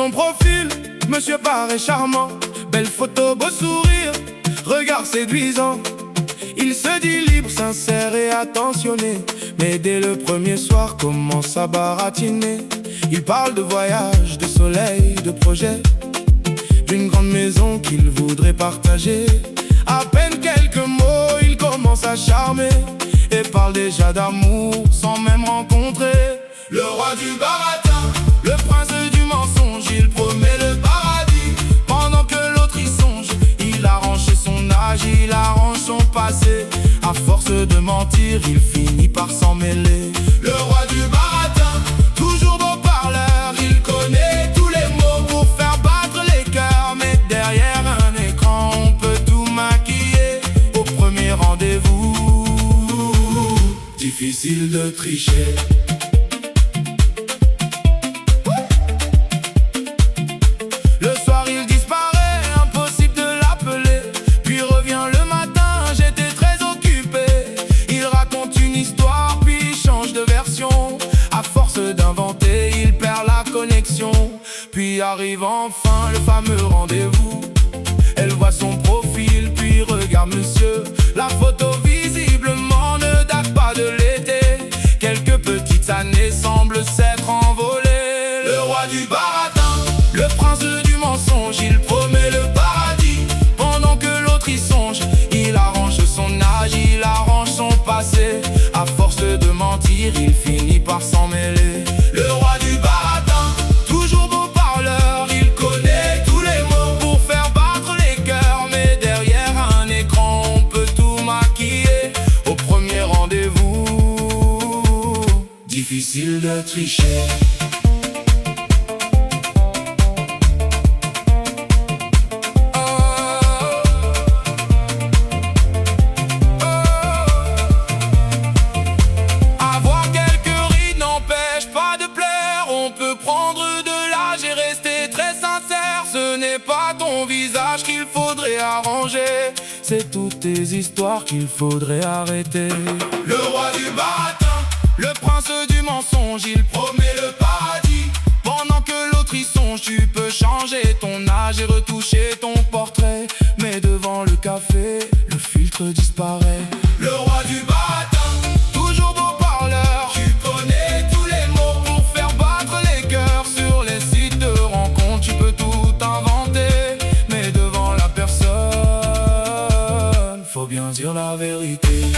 son profil, monsieur paraît charmant. Belle photo, beau sourire, regard séduisant. Il se dit libre, sincère et attentionné. Mais dès le premier soir commence à baratiner. Il parle de voyage, de soleil, de projet, d'une grande maison qu'il voudrait partager. À peine quelques mots, il commence à charmer et parle déjà d'amour sans même rencontrer. Le roi du baratin, le prince du mensonge, il promet le paradis pendant que l'autre y songe. Il arrange son âge, il arrange son passé. À force de mentir, il finit par s'en mêler. Le roi du baratin, toujours beau parleur, il connaît tous les mots pour faire battre les cœurs. Mais derrière un écran, on peut tout maquiller. Au premier rendez-vous, difficile de tricher. Le soir il disparaît, impossible de l'appeler. Puis revient le matin, j'étais très occupé. Il raconte une histoire, puis il change de version. À force d'inventer, il perd la connexion. Puis arrive enfin le fameux rendez-vous. Elle voit son profil, puis regarde monsieur. La photo visiblement ne date pas de l'été. Quelques petites années semblent s'être envolées. Le roi du baratin, le prince du mensonge, il promet le paradis pendant que l'autre y songe. Il arrange son âge, il arrange son passé. À force de mentir, il finit par s'en mêler. Le roi du baratin, toujours beau parleur, il connaît tous les mots pour faire battre les cœurs. Mais derrière un écran, on peut tout maquiller. Au premier rendez-vous, difficile de tricher. On peut prendre de l'âge et rester très sincère. Ce n'est pas ton visage qu'il faudrait arranger, c'est toutes tes histoires qu'il faudrait arrêter. Le roi du baratin, le prince du mensonge, il promet le paradis pendant que l'autre y songe. Tu peux changer ton âge et retoucher ton portrait, mais devant le café, le filtre disparaît. Le roi du baratin, toujours beau parleur, tu connais tous les mots pour faire battre les cœurs. Sur les sites de rencontres, tu peux tout inventer, mais devant la personne, faut bien dire la vérité.